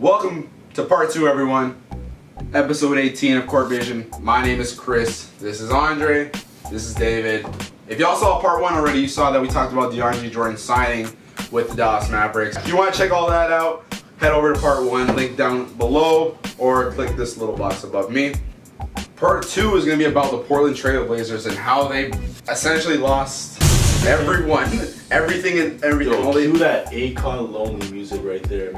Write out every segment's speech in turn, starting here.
Welcome to part 2, everyone. Episode 18 of Court Vision. My name is Chris. This is Andre. This is David. If y'all saw part 1 already, you saw that we talked about DeAndre Jordan signing with the Dallas Mavericks. If you want to check all that out, head over to part 1, link down below, or click this little box above me. Part 2 is going to be about the Portland Trail Blazers and how they essentially lost everyone, everything and everything. Yo, cue that Akon Lonely music right there.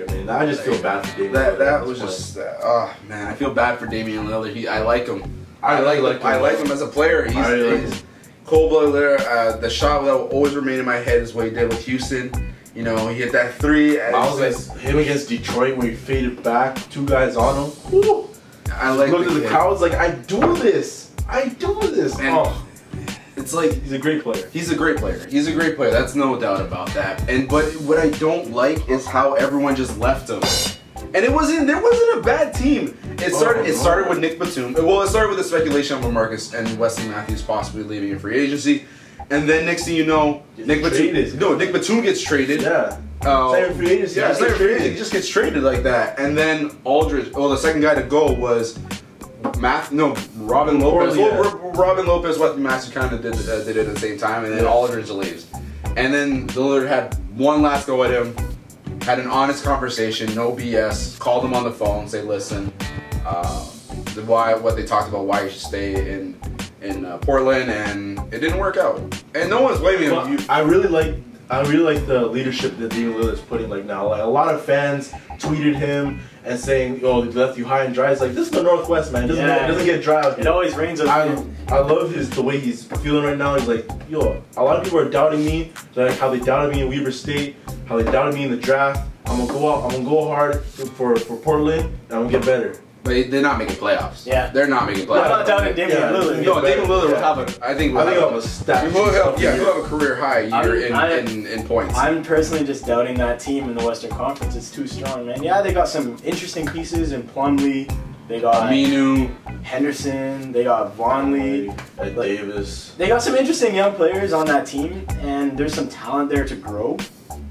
Man, I just feel bad for Damian Lillard. That was just, oh man, I feel bad for Damian Lillard. I like him. I like him as a player. He's cold-blooded. The shot that will always remain in my head is what he did with Houston. You know, he hit that 3. Him against Detroit when he faded back, 2 guys on him. Woo. I like looked at the crowds like, I do this. And it's like, he's a great player. He's a great player. He's a great player. That's no doubt about that. But what I don't like is how everyone just left him. And there wasn't a bad team. It started with Nick Batum. Well, it started with the speculation of LaMarcus and Wesley Matthews possibly leaving in free agency. And then next thing you know, Nick Batum gets traded. Yeah. Same free agency. Yeah, same free agency. He just gets traded like that. And then Aldridge, the second guy to go was Robin Lopez. Robin Lopez, Wesley Matthews kind of did it at the same time, and then Aldridge leaves. And then Lillard had one last go at him, had an honest conversation, no BS, called him on the phone, say, listen, what they talked about, why you should stay in Portland, and it didn't work out. And no one's blaming him. I really like the leadership that Damian Lillard is putting now. Like, a lot of fans tweeted him and saying, "Oh, they left you high and dry." It's like, this is the Northwest, man. It doesn't get dry out here. It always rains out here. I love the way he's feeling right now. He's like, yo, a lot of people are doubting me, like how they doubted me in Weber State, how they doubted me in the draft. I'm gonna go out. I'm gonna go hard for Portland, and I'm gonna get better. But they're not making playoffs. Yeah. They're not making playoffs. I'm not doubting Damian Lillard. No, Damian Lillard will have he'll have a stat. He'll have a career high year in points. I'm personally just doubting that team in the Western Conference. It's too strong, man. Yeah, they got some interesting pieces in Plumlee. They got Aminu, Henderson. They got Vonleh, Davis. They got some interesting young players on that team, and there's some talent there to grow.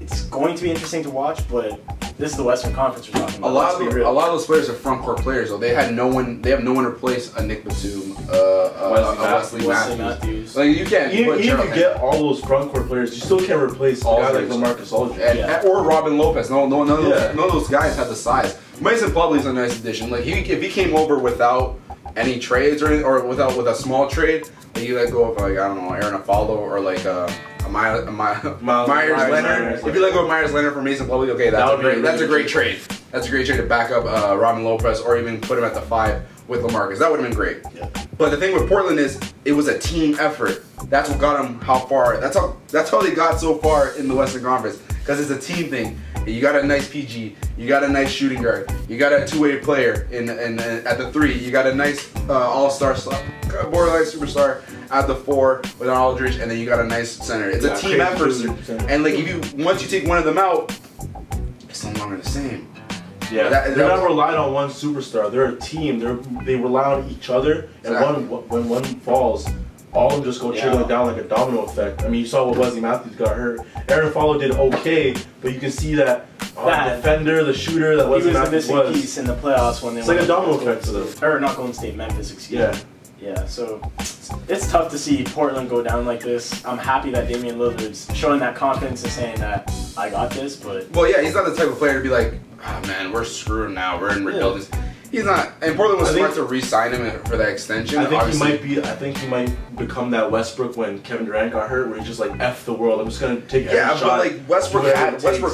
It's going to be interesting to watch, but this is the Western Conference we're talking about. A lot of those players are front court players, though. They have no one to replace a Nick Batum, Wesley Matthews. Like, you can't. Even if you get all those front court players, you still can't replace a guy like LaMarcus Aldridge or Robin Lopez. None of those guys have the size. Mason Plumlee's a nice addition. Like, if he came over without any trades with a small trade, like, you let go of, like, I don't know, Aaron Afalo or like Myers Leonard. If you let go of Myers Leonard for Mason Plumlee, okay, that's a great trade. That's a great trade to back up Robin Lopez, or even put him at the 5 with LaMarcus. That would have been great. Yeah. But the thing with Portland is, it was a team effort. That's what got them how far. That's how they got so far in the Western Conference, because it's a team thing. You got a nice PG. You got a nice shooting guard. You got a two-way player at the 3. You got a nice all-star, borderline superstar at the 4 with Aldridge, and then you got a nice center. It's a team effort, and like once you take one of them out, it's no longer the same. Yeah, they're not relying on one superstar. They're a team. They rely on each other, and when one falls, all of them just go trickling down like a domino effect. I mean, you saw what Wesley Matthews got hurt. Aaron Follow did okay, but you can see that the defender, the shooter that Wesley Matthews was. He was the missing piece in the playoffs when they went. It's like a domino effect to them. Or not Golden State, Memphis, excuse me. Yeah, so it's tough to see Portland go down like this. I'm happy that Damian Lillard's showing that confidence and saying that I got this, but... Well, yeah, he's not the type of player to be like, oh man, we're screwed now, we're in rebuilding. He's not, and Portland was smart to re-sign him for that extension. I think he might become that Westbrook when Kevin Durant got hurt, where he's just like, F the world, I'm just gonna take every shot. But like Westbrook athleticism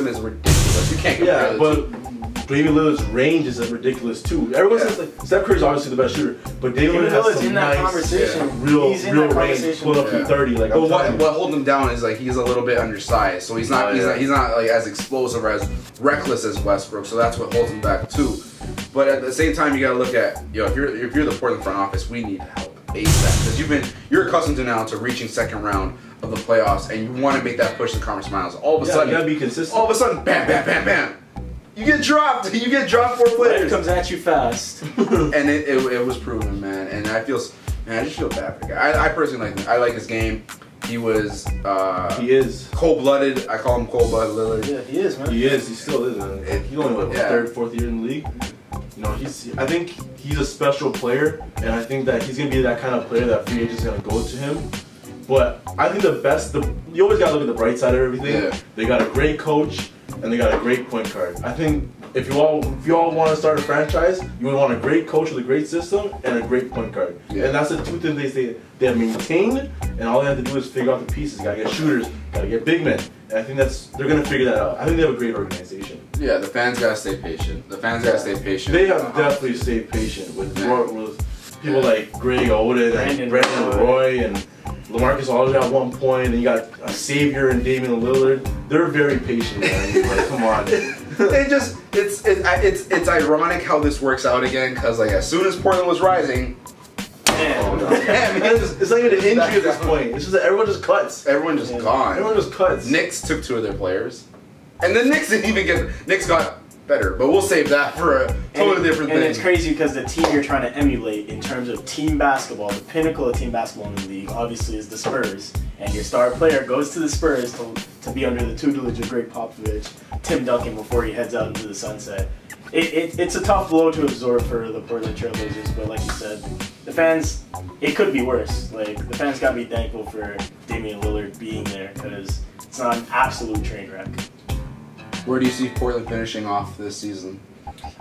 is ridiculous. You can't compare but Damian Lillard's range is ridiculous too. Everyone says like Steph Curry's obviously the best shooter, but Damian Lillard has some nice, real range, pull up from 30. Like, but what holds him down is like he's a little bit undersized, so he's not like as explosive or as reckless as Westbrook. So that's what holds him back too. But at the same time, you gotta look at if you're the Portland front office, we need help ASAP, because you're accustomed to reaching second round of the playoffs, and you want to make that push to conference finals. All of a sudden, you gotta be consistent. All of a sudden, bam, bam, bam, bam. You get dropped. You get dropped 4 players. It comes at you fast. And it was proven, man. And I just feel bad for the guy. I personally like him. I like his game. He was. He is cold-blooded. I call him cold-blooded Lillard. Yeah, he is, man. He is. He still is, man. He's only what, third, fourth year in the league. You know, I think he's a special player, and I think that he's gonna be that kind of player that free agent's gonna go to him. But I think you always gotta look at the bright side of everything. Yeah. They got a great coach and they got a great point guard. I think if you all want to start a franchise, you would want a great coach with a great system and a great point guard. Yeah. And that's the two things they have maintained, and all they have to do is figure out the pieces. Gotta get shooters, gotta get big men. And I think they're gonna figure that out. I think they have a great organization. Yeah, the fans gotta stay patient. They have definitely stayed patient with people like Greg Oden and Brandon Roy and LaMarcus Aldridge at one point, and you got a savior in Damian Lillard. They're very patient, man. Like, come on. It's ironic how this works out again, because like as soon as Portland was rising, it's not even an injury at this point. It's just that everyone just cuts. Everyone just gone. Everyone just cuts. Knicks took 2 of their players, and the Knicks didn't even get. Knicks got better, but we'll save that for a totally different thing. And it's crazy because the team you're trying to emulate in terms of team basketball, the pinnacle of team basketball in the league, obviously is the Spurs. And your star player goes to the Spurs to be under the tutelage of Greg Popovich, Tim Duncan before he heads out into the sunset. It's a tough blow to absorb for the Portland Trailblazers, but like you said, the fans, it could be worse. Like, the fans gotta be thankful for Damian Lillard being there, because it's not an absolute train wreck. Where do you see Portland finishing off this season?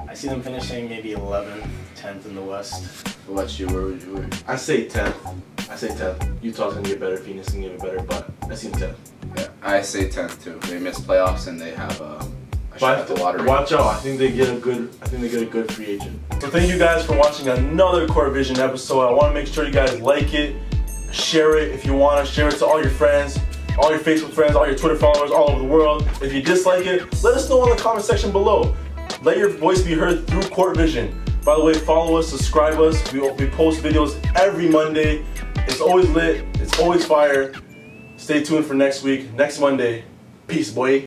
I see them finishing maybe 11th, 10th in the West. What about you? Where would you? I say 10th. Utah's gonna get better. Phoenix gonna get better, but I see them 10th. Yeah, I say 10th too. They missed playoffs and they have a shot at the lottery. Watch out! I think they get a good free agent. So thank you guys for watching another Court Vision episode. I want to make sure you guys like it, share it if you want to, share it to all your friends, all your Facebook friends, all your Twitter followers all over the world. If you dislike it, let us know in the comment section below. Let your voice be heard through Court Vision. By the way, follow us, subscribe us. We post videos every Monday. It's always lit. It's always fire. Stay tuned for next week, next Monday. Peace, boy.